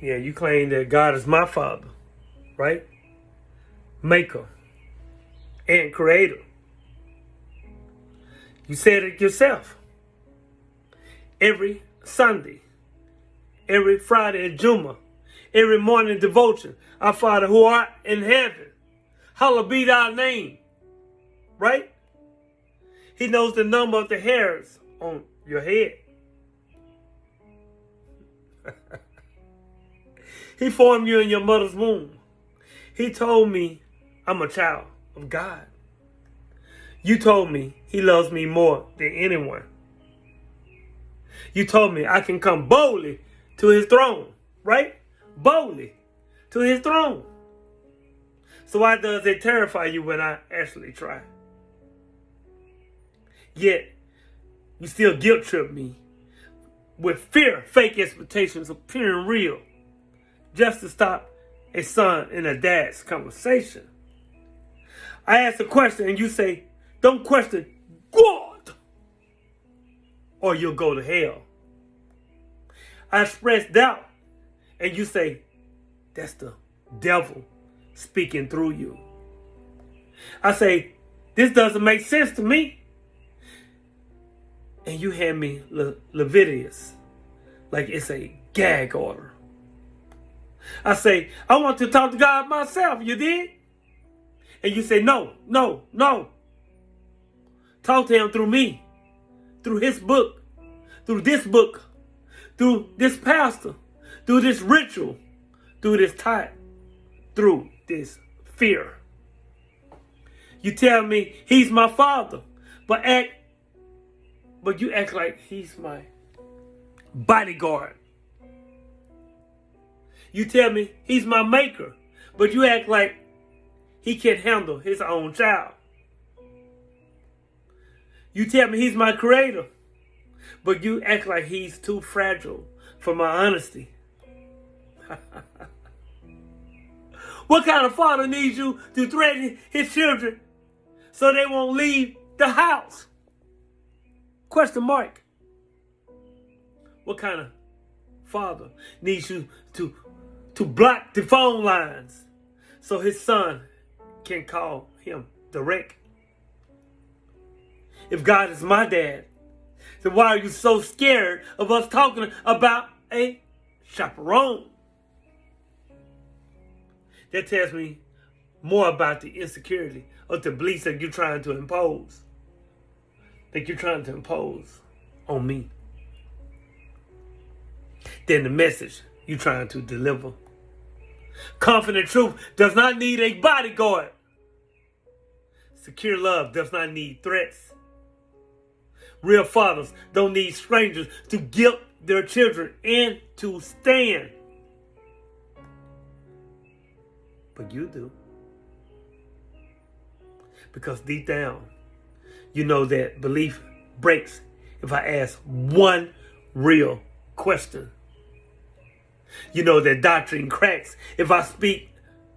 Yeah, you claim that God is my father, right? Maker and creator. You said it yourself. Every Sunday, every Friday at Jumu'ah, every morning devotion, our Father who art in heaven, hallowed be thy name, right? He knows the number of the hairs on your head. He formed you in your mother's womb. He told me I'm a child of God. You told me he loves me more than anyone. You told me I can come boldly to his throne, right? Boldly to his throne. So why does it terrify you when I actually try? Yet, you still guilt trip me with fear, fake expectations appearing real, just to stop a son and a dad's conversation. I ask a question and you say, don't question God, or you'll go to hell. I express doubt and you say, that's the devil speaking through you. I say, this doesn't make sense to me. And you hand me Leviticus like it's a gag order. I say, I want to talk to God myself. You did? And you say, no. Talk to him through me, through his book, through this pastor, through this ritual, through this type, through this fear. You tell me he's my father, but you act like he's my bodyguard. You tell me he's my maker, but you act like he can't handle his own child. You tell me he's my creator, but you act like he's too fragile for my honesty. What kind of father needs you to threaten his children so they won't leave the house? Question mark. What kind of father needs you to block the phone lines so his son can call him direct? If God is my dad, then why are you so scared of us talking about a chaperone? That tells me more about the insecurity of the beliefs that you're trying to impose. That you're trying to impose on me. Than the message you're trying to deliver. Confident truth does not need a bodyguard. Secure love does not need threats. Real fathers don't need strangers to guilt their children and to stand. But you do. Because deep down, you know that belief breaks if I ask one real question. You know that doctrine cracks if I speak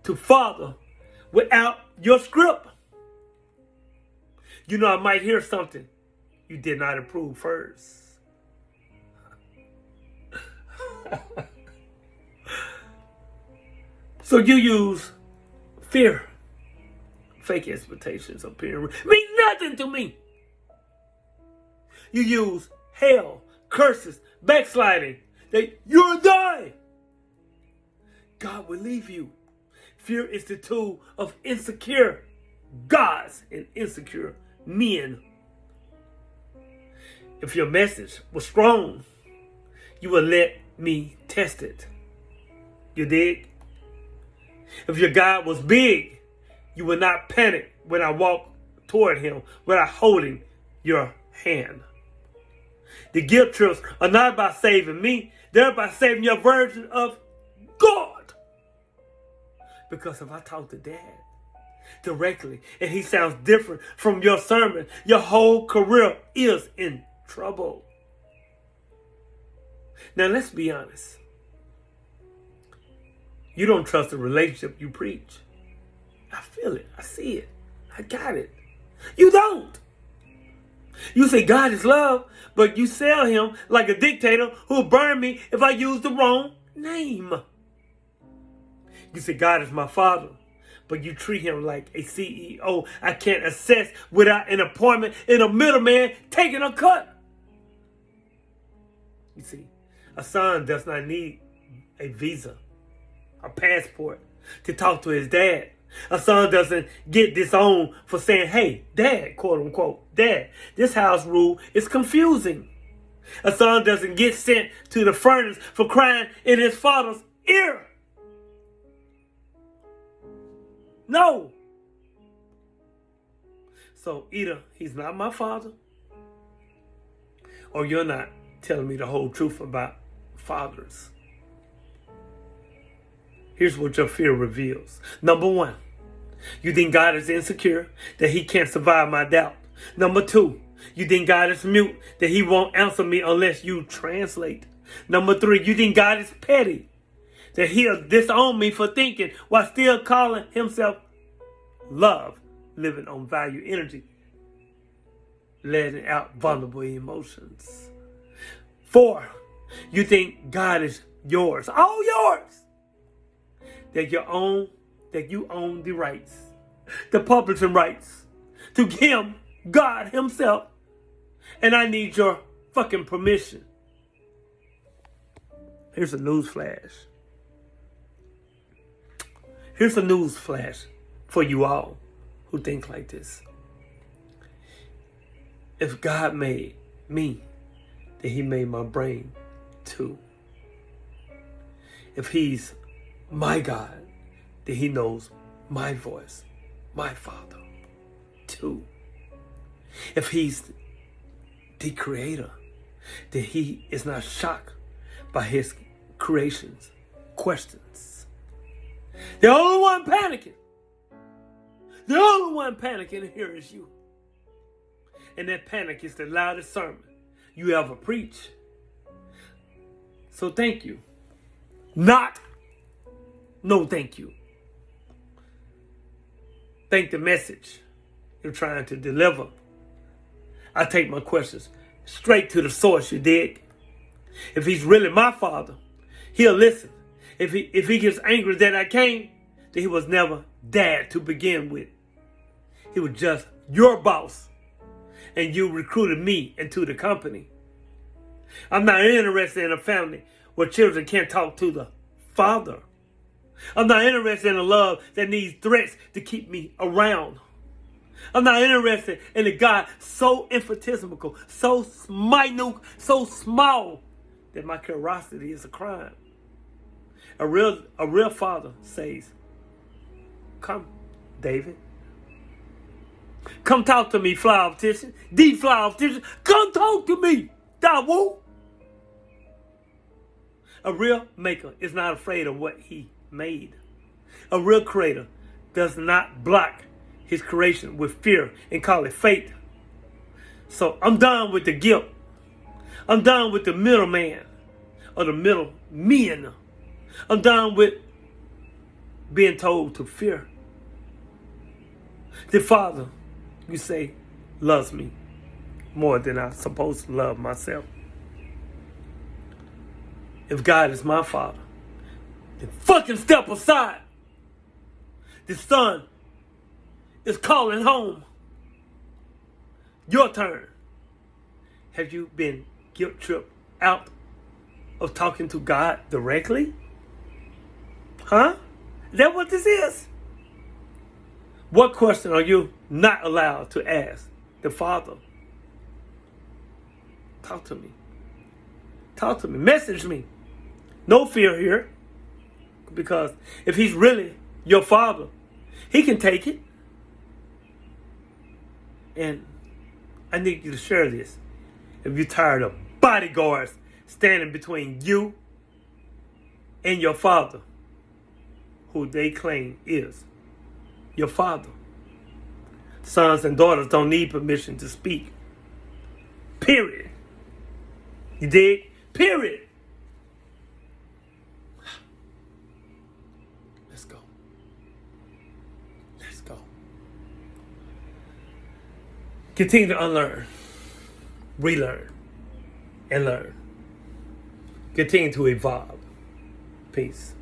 to Father without your script. You know I might hear something you did not approve first. So you use fear, fake expectations appearing mean nothing to me. You use hell, curses, backsliding, that you'll die. God will leave you. Fear is the tool of insecure gods and insecure men. If your message was strong, you will let me test it. You dig? If your God was big, you will not panic when I walk toward him without holding your hand. The guilt trips are not about saving me. They're about saving your version of God. Because if I talk to Dad directly and he sounds different from your sermon, your whole career is in trouble. Now let's be honest. You don't trust the relationship you preach. I feel it. I see it. I got it. You don't. You say God is love, but you sell him like a dictator who'll burn me if I use the wrong name. You say, God is my father, but you treat him like a CEO I can't assess without an appointment and a middleman taking a cut. You see, a son does not need a visa, a passport to talk to his dad. A son doesn't get disowned for saying, hey, dad, quote unquote, dad, this house rule is confusing. A son doesn't get sent to the furnace for crying in his father's ear. No. So either he's not my father, or you're not telling me the whole truth about fathers. Here's what your fear reveals. Number one, you think God is insecure, that he can't survive my doubt. Number two, you think God is mute, that he won't answer me unless you translate. Number three, you think God is petty, that he'll disown me for thinking while still calling himself love, living on value energy, letting out vulnerable emotions. 4, you think God is yours, all yours, that you own the rights, the publishing rights to him, God himself, and I need your fucking permission. Here's a news flash. Here's a news flash for you all who think like this. If God made me, then he made my brain too. If he's my God, then he knows my voice, my Father too. If he's the creator, then he is not shocked by his creation's questions. The only one panicking here is you. And that panic is the loudest sermon you ever preach. So thank you. No thank you. Thank the message you're trying to deliver. I take my questions straight to the source, you dig? If he's really my father, he'll listen. If he gets angry that I came, then he was never dad to begin with. He was just your boss, and you recruited me into the company. I'm not interested in a family where children can't talk to the father. I'm not interested in a love that needs threats to keep me around. I'm not interested in a God so infinitesimal, so minute, so small that my curiosity is a crime. A real father says, come, David. Come talk to me, fly optician. The fly optician. Come talk to me, Dawu. A real maker is not afraid of what he made. A real creator does not block his creation with fear and call it fate. So I'm done with the guilt. I'm done with the middleman or the middle men. I'm done with being told to fear. The Father, you say, loves me more than I'm supposed to love myself. If God is my Father, then fucking step aside. The Son is calling home. Your turn. Have you been guilt tripped out of talking to God directly? Huh? Is that what this is? What question are you not allowed to ask the Father? Talk to me. Talk to me. Message me. No fear here. Because if he's really your Father, he can take it. And I need you to share this. If you're tired of bodyguards standing between you and your Father, who they claim is your Father. Sons and daughters don't need permission to speak. Period. You dig? Period. Let's go. Let's go. Continue to unlearn, relearn, and learn. Continue to evolve. Peace.